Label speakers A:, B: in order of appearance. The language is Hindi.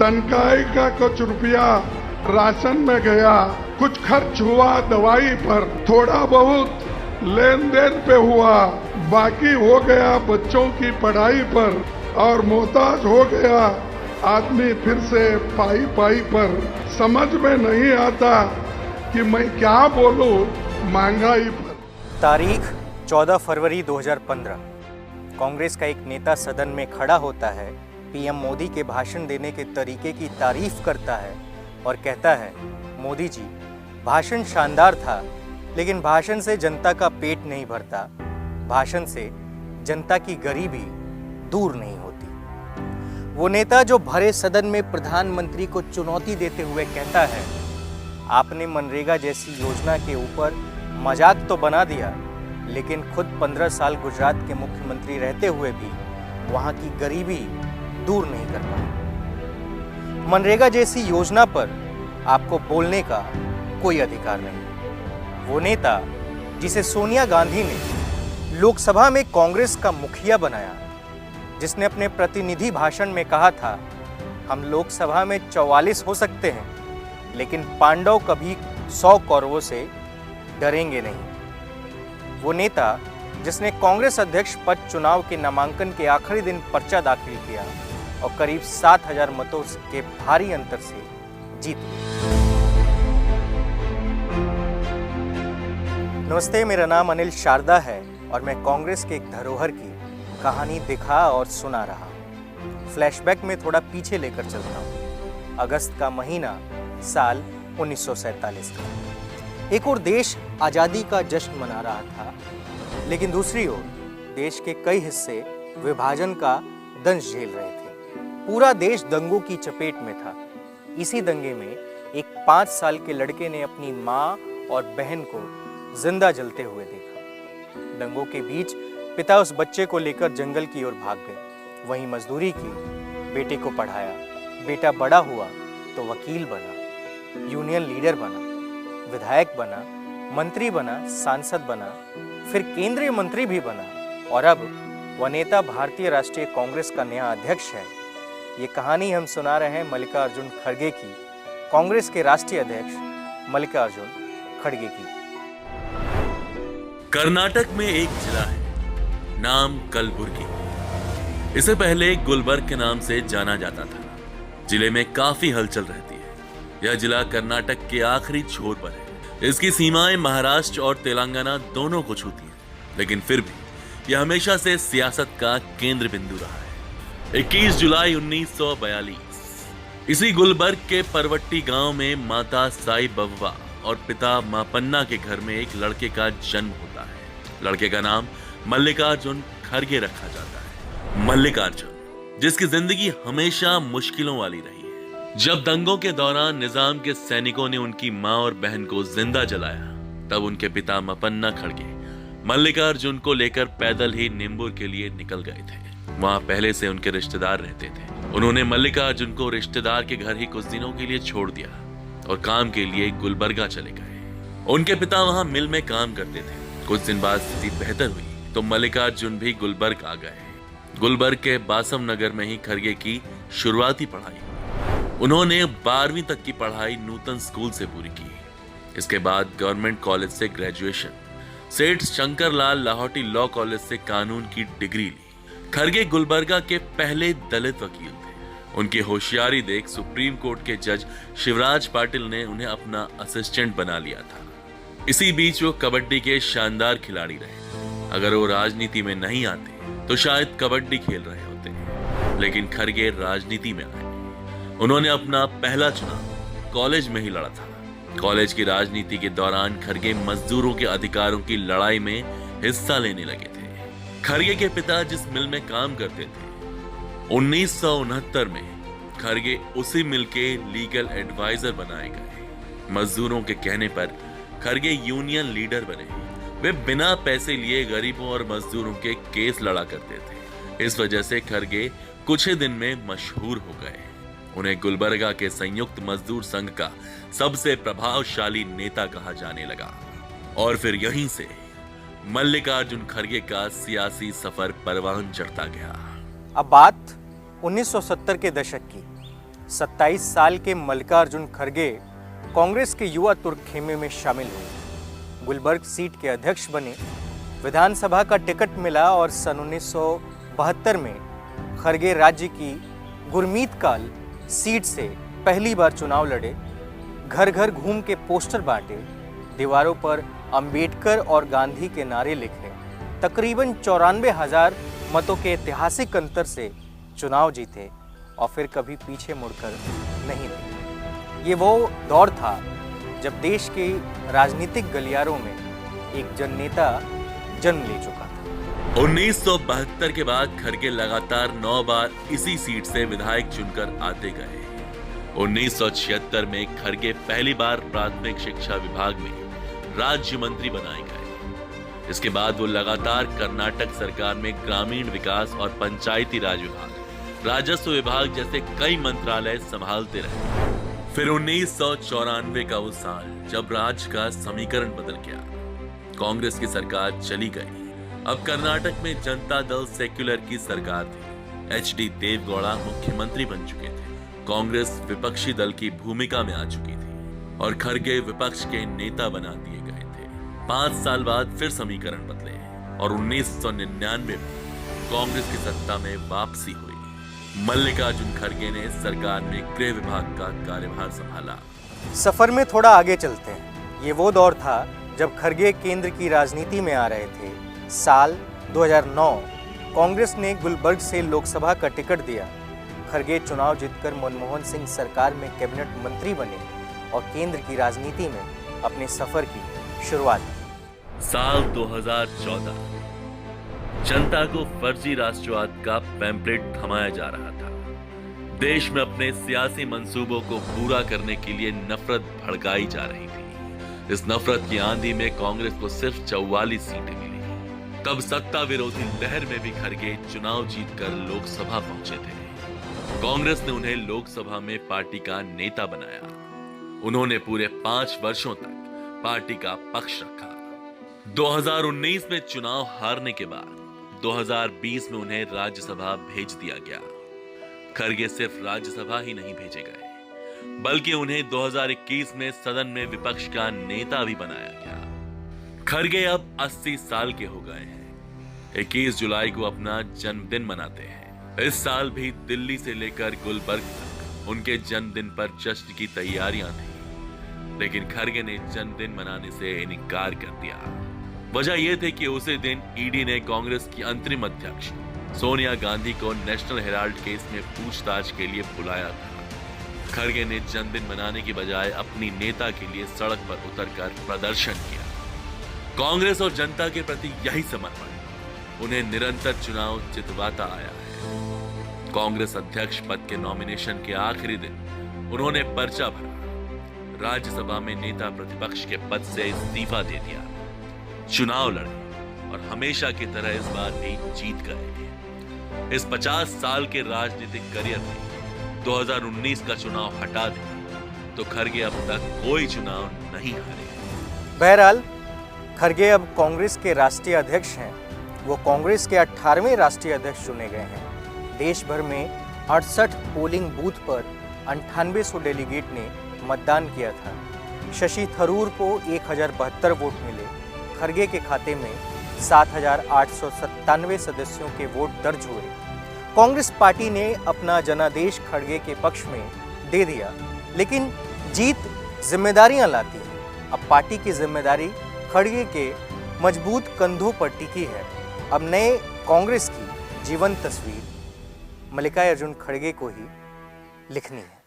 A: तनख्वाही का कुछ रुपया राशन में गया, कुछ खर्च हुआ दवाई पर, थोड़ा बहुत लेन देन पे हुआ, बाकी हो गया बच्चों की पढ़ाई पर, और मोहताज हो गया आदमी फिर से पाई पाई पर। समझ में नहीं आता कि मैं क्या बोलूं महंगाई पर।
B: तारीख 14 फरवरी 2015। कांग्रेस का एक नेता सदन में खड़ा होता है, पीएम मोदी के भाषण देने के तरीके की तारीफ करता है और कहता है, मोदी जी भाषण शानदार था, लेकिन भाषण से जनता का पेट नहीं भरता, भाषण से जनता की गरीबी दूर नहीं होती। वो नेता जो भरे सदन में प्रधानमंत्री को चुनौती देते हुए कहता है, आपने मनरेगा जैसी योजना के ऊपर मजाक तो बना दिया, लेकिन खुद 15 साल गुजरात के मुख्यमंत्री रहते हुए भी वहां की गरीबी दूर नहीं कर पाए। मनरेगा जैसी योजना पर आपको बोलने का कोई अधिकार नहीं। वो नेता जिसे सोनिया गांधी ने लोकसभा में कांग्रेस का मुखिया बनाया, जिसने अपने प्रतिनिधि भाषण में कहा था, हम लोकसभा में 44 हो सकते हैं, लेकिन पांडव कभी 100 कौरवों से डरेंगे नहीं। वो नेता जिसने कांग्रेस अध्यक्ष पद चुनाव के नामांकन के आखिरी दिन पर्चा दाखिल किया और करीब 7,000 मतों के भारी अंतर से जीत लिया। नमस्ते, मेरा नाम अनिल शारदा है और मैं कांग्रेस के एक धरोहर की कहानी दिखा और सुना रहा हूँ। फ्लैशबैक में थोड़ा पीछे लेकर चलता हूँ। अगस्त का महीना, साल 1947 का। एक और देश आज़ादी का जश्न मना रहा था, लेकिन दूसरी ओर देश के कई हिस्से विभाजन का दंश झेल रहे थे। पूरा देश दंगों की चपेट में था। इसी दंगे में एक 5 साल के लड़के ने अपनी माँ और बहन को जिंदा जलते हुए देखा। दंगों के बीच पिता उस बच्चे को लेकर जंगल की ओर भाग गए। वहीं मजदूरी की, बेटे को पढ़ाया। बेटा बड़ा हुआ तो वकील बना, यूनियन लीडर बना, विधायक बना, मंत्री बना, सांसद बना, फिर केंद्रीय मंत्री भी बना और अब वह नेता भारतीय राष्ट्रीय कांग्रेस का नया अध्यक्ष है। ये कहानी हम सुना रहे हैं मल्लिकार्जुन खड़गे की, कांग्रेस के राष्ट्रीय अध्यक्ष मल्लिकार्जुन खड़गे की।
C: कर्नाटक में एक जिला है, नाम कलबुर्गी। इसे पहले गुलबर्ग के नाम से जाना जाता था। जिले में काफी हलचल रहती है। यह जिला कर्नाटक के आखिरी छोर पर है। इसकी सीमाएं महाराष्ट्र और तेलंगाना दोनों को छूती हैं, लेकिन फिर भी यह हमेशा से सियासत का केंद्र बिंदु रहा है। 21 जुलाई 1942 इसी गुलबर्ग के परवट्टी गांव में माता साई बव्वा और पिता मापन्ना के घर में एक लड़के का जन्म होता है। लड़के का नाम मल्लिकार्जुन खड़गे रखा जाता है। मल्लिकार्जुन, जिसकी जिंदगी हमेशा मुश्किलों वाली रही है। जब दंगों के दौरान निजाम के सैनिकों ने उनकी मां और बहन को जिंदा जलाया, तब उनके पिता मपन्ना खड़गे मल्लिकार्जुन को लेकर पैदल ही निम्बूर के लिए निकल गए थे। वहां पहले से उनके रिश्तेदार रहते थे। उन्होंने मल्लिकार्जुन को रिश्तेदार के घर ही कुछ दिनों के लिए छोड़ दिया और काम के लिए गुलबर्गा चले गए। उनके पिता वहां मिल में काम करते थे। कुछ दिन बाद स्थिति बेहतर हुई तो मल्लिकार्जुन भी गुलबर्ग आ गए। गुलबर्ग के बासव नगर में ही खड़गे की शुरुआती पढ़ाई। उन्होंने 12वीं तक की पढ़ाई नूतन स्कूल से पूरी की। इसके बाद गवर्नमेंट कॉलेज से ग्रेजुएशन, सेठ शंकरलाल लाहौटी लॉ कॉलेज से कानून की डिग्री ली। खड़गे गुलबर्गा के पहले दलित वकील थे। उनकी होशियारी देख सुप्रीम कोर्ट के जज शिवराज पाटिल ने उन्हें अपना असिस्टेंट बना लिया था। इसी बीच वो कबड्डी के शानदार खिलाड़ी रहे। अगर वो राजनीति में नहीं आते तो शायद कबड्डी खेल रहे होते, लेकिन खड़गे राजनीति में आए। उन्होंने अपना पहला चुनाव कॉलेज में ही लड़ा था। कॉलेज की राजनीति के दौरान खड़गे मजदूरों के अधिकारों की लड़ाई में हिस्सा लेने लगे थे। खड़गे के पिता जिस मिल में काम करते थे, 1969 में खड़गे उसी मिल के लीगल एडवाइजर बनाए गए। मजदूरों के कहने पर खड़गे यूनियन लीडर बने। वे बिना पैसे लिए गरीबों और मजदूरों के केस लड़ा करते थे। इस वजह से खड़गे कुछ ही दिन में मशहूर हो गए। उन्हें गुलबर्गा के संयुक्त मजदूर संघ का सबसे प्रभावशाली नेता कहा जाने लगा और फिर यहीं से मल्लिकार्जुन खड़गे का सियासी सफर परवान चढ़ता गया।
B: अब बात 1970 के दशक की। 27 साल के मल्लिकार्जुन खड़गे कांग्रेस के युवा तुर्क खेमे में शामिल हुए। गुलबर्ग सीट के अध्यक्ष बने, विधानसभा का टिकट मिला और सन 1972 में खड़गे राज्य की गुरमीत काल सीट से पहली बार चुनाव लड़े। घर घर घूम के पोस्टर बांटे, दीवारों पर अंबेडकर और गांधी के नारे लिखे, तकरीबन 94,000 मतों के ऐतिहासिक अंतर से चुनाव जीते और फिर कभी पीछे मुड़कर नहीं देखे। ये वो दौर था जब देश के राजनीतिक गलियारों में एक जननेता जन्म ले चुका था।
C: 1972 के बाद खड़गे लगातार 9 बार इसी सीट से विधायक चुनकर आते गए। 1976 में खड़गे पहली बार प्राथमिक शिक्षा विभाग में राज्य मंत्री बनाए गए। इसके बाद वो लगातार कर्नाटक सरकार में ग्रामीण विकास और पंचायती राज विभाग, राजस्व विभाग जैसे कई मंत्रालय संभालते रहे। फिर 1994 का वो साल जब राज्य का समीकरण बदल गया, कांग्रेस की सरकार चली गई। अब कर्नाटक में जनता दल सेक्युलर की सरकार थी। एचडी देवगौड़ा मुख्यमंत्री बन चुके थे। कांग्रेस विपक्षी दल की भूमिका में आ चुकी थी और खड़गे विपक्ष के नेता बना दिए गए थे। 5 साल बाद फिर समीकरण बदले और 1999 में कांग्रेस की सत्ता में वापसी हुई। मल्लिकार्जुन खड़गे ने सरकार में गृह विभाग का कार्यभार संभाला।
B: सफर में थोड़ा आगे चलते हैं। ये वो दौर था जब खड़गे केंद्र की राजनीति में आ रहे थे। साल 2009 कांग्रेस ने गुलबर्ग से लोकसभा का टिकट दिया। खड़गे चुनाव जीतकर मनमोहन सिंह सरकार में कैबिनेट मंत्री बने और केंद्र की राजनीति में अपने सफर की शुरुआत की।
C: साल 2014 जनता को फर्जी राष्ट्रवाद का पैम्पलेट थमाया जा रहा था। देश में अपने सियासी मंसूबों को पूरा करने के लिए नफरत भड़काई जा रही थी। इस नफरत की आंधी में कांग्रेस को सिर्फ 44 सीटें मिली। तब सत्ता विरोधी लहर में भी खड़गे चुनाव जीतकर लोकसभा पहुंचे थे। कांग्रेस ने उन्हें लोकसभा में पार्टी का नेता बनाया। उन्होंने पूरे 5 वर्षों तक पार्टी का पक्ष रखा। 2019 में चुनाव हारने के बाद 2020 में उन्हें राज्यसभा भेज दिया गया। खड़गे सिर्फ राज्यसभा ही नहीं भेजे गए, बल्कि उन्हें 2021 में सदन में विपक्ष का नेता भी बनाया गया। खड़गे अब 80 साल के हो गए हैं। 21 जुलाई को अपना जन्मदिन मनाते हैं। इस साल भी दिल्ली से लेकर गुलबर्ग तक उनके जन्मदिन पर जश्न की तैयारियां थी, लेकिन खड़गे ने जन्मदिन मनाने से इनकार कर दिया। वजह यह थी कि उसी दिन ईडी ने कांग्रेस की अंतरिम अध्यक्ष सोनिया गांधी को नेशनल हेराल्ड केस में पूछताछ के लिए बुलाया था। खड़गे ने जन्मदिन मनाने की बजाय अपनी नेता के लिए सड़क पर उतरकर प्रदर्शन किया। कांग्रेस और जनता के प्रति यही समर्पण उन्हें निरंतर चुनाव जितवाता आया है। कांग्रेस अध्यक्ष पद के नॉमिनेशन के आखिरी दिन उन्होंने पर्चा भरा, राज्यसभा में नेता प्रतिपक्ष के पद से इस्तीफा दे दिया, चुनाव लड़े और हमेशा की तरह इस बार भी जीत गए। इस 50 साल के राजनीतिक करियर में 2019 का चुनाव हटा दे तो खड़गे अब तक कोई चुनाव नहीं हारे।
B: बहरहाल खड़गे अब कांग्रेस के राष्ट्रीय अध्यक्ष हैं। वो कांग्रेस के 18वें राष्ट्रीय अध्यक्ष चुने गए हैं। देश भर में 68 पोलिंग बूथ पर 9800 डेलीगेट ने मतदान किया था। शशि थरूर को 1072 वोट मिले। खड़गे के खाते में 7897 सदस्यों के वोट दर्ज हुए। कांग्रेस पार्टी ने अपना जनादेश खड़गे के पक्ष में दे दिया, लेकिन जीत जिम्मेदारियां लाती है। अब पार्टी की जिम्मेदारी खड़गे के मजबूत कंधों पर टिकी है। अब नए कांग्रेस की जीवंत तस्वीर मल्लिकार्जुन खड़गे को ही लिखनी है।